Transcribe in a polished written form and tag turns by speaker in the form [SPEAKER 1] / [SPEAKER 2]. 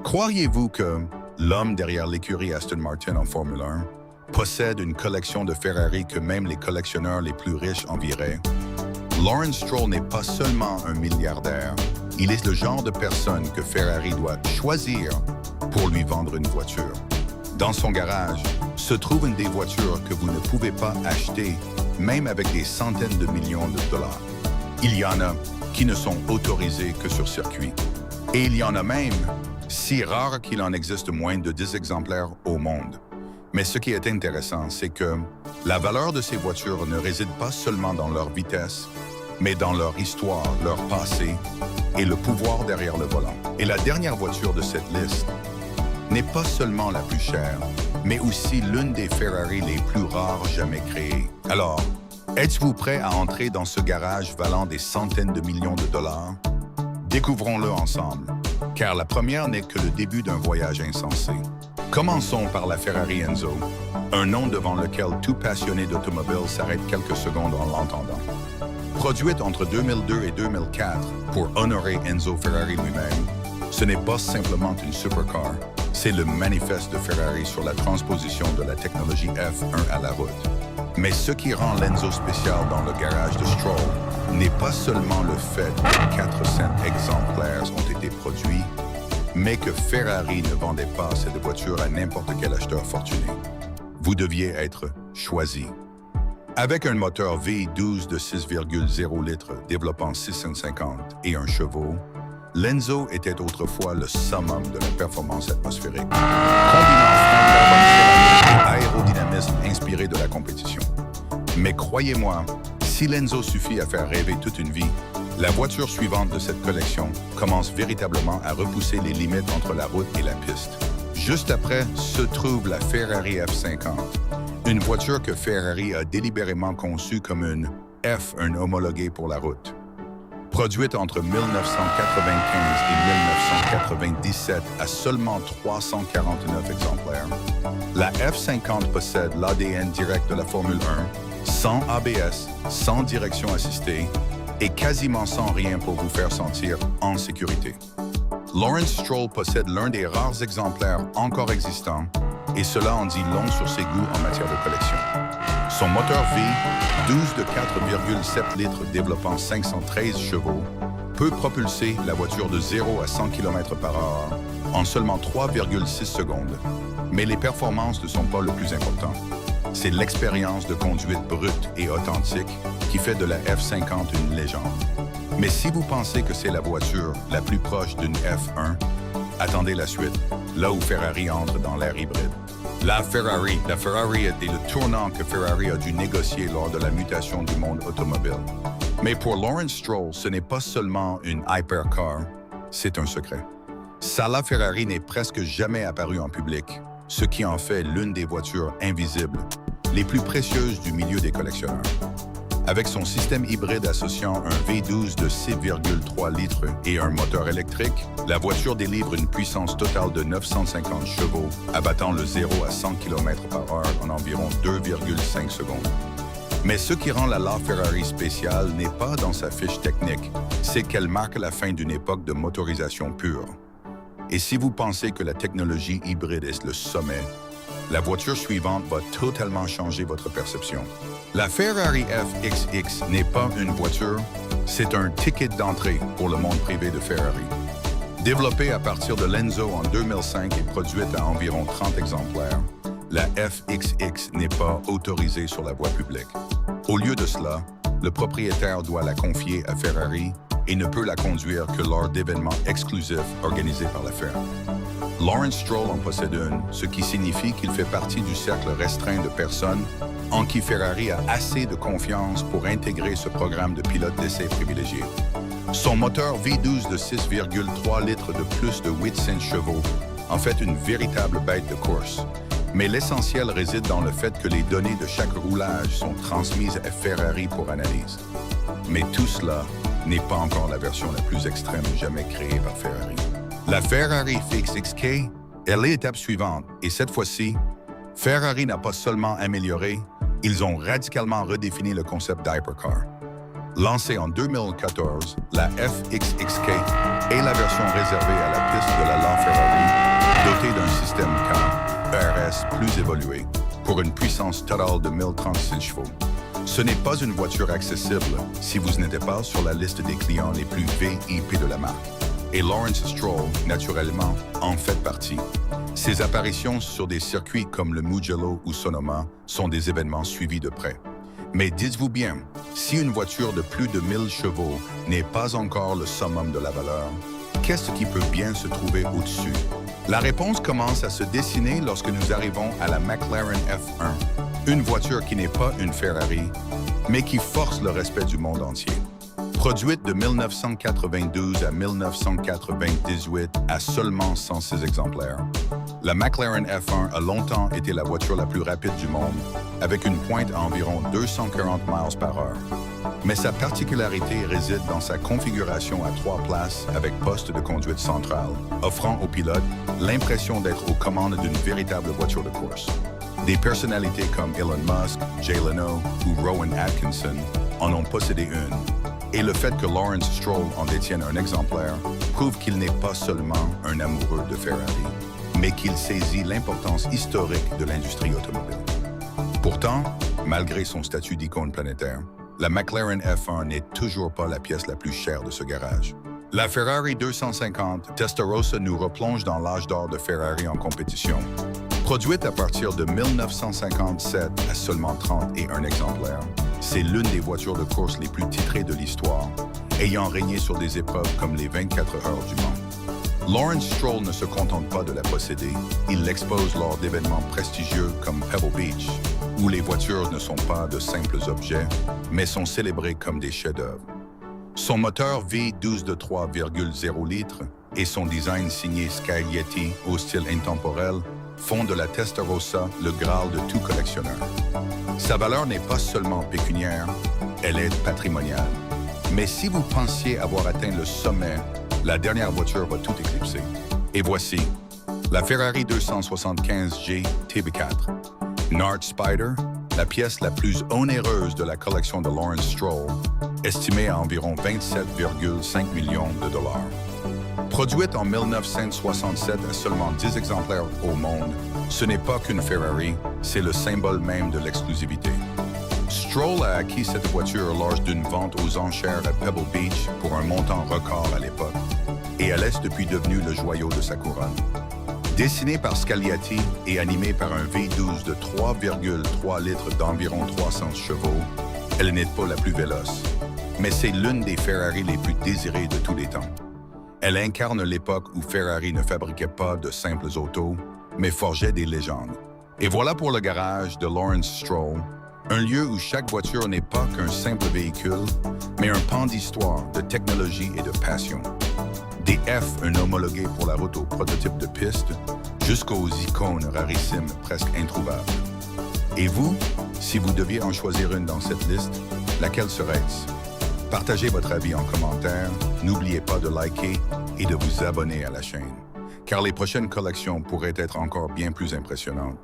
[SPEAKER 1] Croiriez-vous que l'homme derrière l'écurie Aston Martin en Formule 1 possède une collection de Ferrari que même les collectionneurs les plus riches envieraient? Lawrence Stroll n'est pas seulement un milliardaire, il est le genre de personne que Ferrari doit choisir pour lui vendre une voiture. Dans son garage se trouve une des voitures que vous ne pouvez pas acheter, même avec des centaines de millions de dollars. Il y en a qui ne sont autorisées que sur circuit. Et il y en a même si rares qu'il en existe moins de 10 exemplaires au monde. Mais ce qui est intéressant, c'est que la valeur de ces voitures ne réside pas seulement dans leur vitesse, mais dans leur histoire, leur passé et le pouvoir derrière le volant. Et la dernière voiture de cette liste n'est pas seulement la plus chère, mais aussi l'une des Ferrari les plus rares jamais créées. Alors, êtes-vous prêt à entrer dans ce garage valant des centaines de millions de dollars? Découvrons-le ensemble, car la première n'est que le début d'un voyage insensé. Commençons par la Ferrari Enzo, un nom devant lequel tout passionné d'automobile s'arrête quelques secondes en l'entendant. Produite entre 2002 et 2004 pour honorer Enzo Ferrari lui-même, ce n'est pas simplement une supercar, c'est le manifeste de Ferrari sur la transposition de la technologie F1 à la route. Mais ce qui rend l'Enzo spécial dans le garage de Stroll n'est pas seulement le fait que 400 exemplaires ont été produits, mais que Ferrari ne vendait pas cette voiture à n'importe quel acheteur fortuné. Vous deviez être choisi. Avec un moteur V12 de 6,0 litres développant 650 et un chevaux, l'Enzo était autrefois le summum de la performance atmosphérique, combinant et aérodynamisme inspiré de la compétition. Mais croyez-moi, si l'Enzo suffit à faire rêver toute une vie, la voiture suivante de cette collection commence véritablement à repousser les limites entre la route et la piste. Juste après se trouve la Ferrari F50, une voiture que Ferrari a délibérément conçue comme une F1 homologuée pour la route. Produite entre 1995 et 1997 à seulement 349 exemplaires, la F50 possède l'ADN direct de la Formule 1, sans ABS, sans direction assistée et quasiment sans rien pour vous faire sentir en sécurité. Lawrence Stroll possède l'un des rares exemplaires encore existants et cela en dit long sur ses goûts en matière de collection. Son moteur V12 de 4,7 litres développant 513 chevaux peut propulser la voiture de 0 à 100 km/h en seulement 3,6 secondes. Mais les performances ne sont pas le plus important. C'est l'expérience de conduite brute et authentique qui fait de la F50 une légende. Mais si vous pensez que c'est la voiture la plus proche d'une F1, attendez la suite, là où Ferrari entre dans l'ère hybride. La Ferrari était le tournant que Ferrari a dû négocier lors de la mutation du monde automobile. Mais pour Lawrence Stroll, ce n'est pas seulement une hypercar, c'est un secret. Sala Ferrari n'est presque jamais apparue en public, ce qui en fait l'une des voitures invisibles, les plus précieuses du milieu des collectionneurs. Avec son système hybride associant un V12 de 6,3 litres et un moteur électrique, la voiture délivre une puissance totale de 950 chevaux, abattant le 0 à 100 km/h en environ 2,5 secondes. Mais ce qui rend la LaFerrari spéciale n'est pas dans sa fiche technique, c'est qu'elle marque la fin d'une époque de motorisation pure. Et si vous pensez que la technologie hybride est le sommet, la voiture suivante va totalement changer votre perception. La Ferrari FXX n'est pas une voiture, c'est un ticket d'entrée pour le monde privé de Ferrari. Développée à partir de l'Enzo en 2005 et produite à environ 30 exemplaires, la FXX n'est pas autorisée sur la voie publique. Au lieu de cela, le propriétaire doit la confier à Ferrari et ne peut la conduire que lors d'événements exclusifs organisés par la firme. Lawrence Stroll en possède une, ce qui signifie qu'il fait partie du cercle restreint de personnes en qui Ferrari a assez de confiance pour intégrer ce programme de pilote d'essai privilégié. Son moteur V12 de 6,3 litres de plus de 800 chevaux en fait une véritable bête de course. Mais l'essentiel réside dans le fait que les données de chaque roulage sont transmises à Ferrari pour analyse. Mais tout cela n'est pas encore la version la plus extrême jamais créée par Ferrari. La Ferrari FXX est l'étape suivante et cette fois-ci, Ferrari n'a pas seulement amélioré, ils ont radicalement redéfini le concept d'hypercar. Lancée en 2014, la FXXK est la version réservée à la piste de la LaFerrari, dotée d'un système car ERS plus évolué, pour une puissance totale de 1036 chevaux. Ce n'est pas une voiture accessible si vous n'êtes pas sur la liste des clients les plus VIP de la marque. Et Lawrence Stroll, naturellement, en fait partie. Ses apparitions sur des circuits comme le Mugello ou Sonoma sont des événements suivis de près. Mais dites-vous bien, si une voiture de plus de 1000 chevaux n'est pas encore le summum de la valeur, qu'est-ce qui peut bien se trouver au-dessus? La réponse commence à se dessiner lorsque nous arrivons à la McLaren F1, une voiture qui n'est pas une Ferrari, mais qui force le respect du monde entier. Produite de 1992 à 1998 à seulement 106 exemplaires, la McLaren F1 a longtemps été la voiture la plus rapide du monde, avec une pointe à environ 240 miles par heure. Mais sa particularité réside dans sa configuration à 3 places avec poste de conduite centrale, offrant au pilote l'impression d'être aux commandes d'une véritable voiture de course. Des personnalités comme Elon Musk, Jay Leno ou Rowan Atkinson en ont possédé une. Et le fait que Lawrence Stroll en détienne un exemplaire prouve qu'il n'est pas seulement un amoureux de Ferrari, mais qu'il saisit l'importance historique de l'industrie automobile. Pourtant, malgré son statut d'icône planétaire, la McLaren F1 n'est toujours pas la pièce la plus chère de ce garage. La Ferrari 250 Testarossa nous replonge dans l'âge d'or de Ferrari en compétition. Produite à partir de 1957 à seulement 31 exemplaires, c'est l'une des voitures de course les plus titrées de l'histoire, ayant régné sur des épreuves comme les 24 heures du Mans. Lawrence Stroll ne se contente pas de la posséder, il l'expose lors d'événements prestigieux comme Pebble Beach, où les voitures ne sont pas de simples objets, mais sont célébrées comme des chefs-d'œuvre. Son moteur V12 de 3,0 litres et son design signé Scaglietti au style intemporel font de la Testarossa le Graal de tout collectionneur. Sa valeur n'est pas seulement pécuniaire, elle est patrimoniale. Mais si vous pensiez avoir atteint le sommet, la dernière voiture va tout éclipser. Et voici, la Ferrari 275G TB4. Nart Spider, la pièce la plus onéreuse de la collection de Lawrence Stroll, estimée à environ 27,5 millions de dollars. Produite en 1967 à seulement 10 exemplaires au monde, ce n'est pas qu'une Ferrari, c'est le symbole même de l'exclusivité. Stroll a acquis cette voiture lors d'une vente aux enchères à Pebble Beach pour un montant record à l'époque, et elle est depuis devenue le joyau de sa couronne. Dessinée par Scaglietti et animée par un V12 de 3,3 litres d'environ 300 chevaux, elle n'est pas la plus véloce, mais c'est l'une des Ferrari les plus désirées de tous les temps. Elle incarne l'époque où Ferrari ne fabriquait pas de simples autos, mais forgeait des légendes. Et voilà pour le garage de Lawrence Stroll, un lieu où chaque voiture n'est pas qu'un simple véhicule, mais un pan d'histoire, de technologie et de passion. Des F1 homologués pour la route aux prototypes de piste, jusqu'aux icônes rarissimes presque introuvables. Et vous, si vous deviez en choisir une dans cette liste, laquelle serait-ce? Partagez votre avis en commentaire, n'oubliez pas de liker et de vous abonner à la chaîne, car les prochaines collections pourraient être encore bien plus impressionnantes.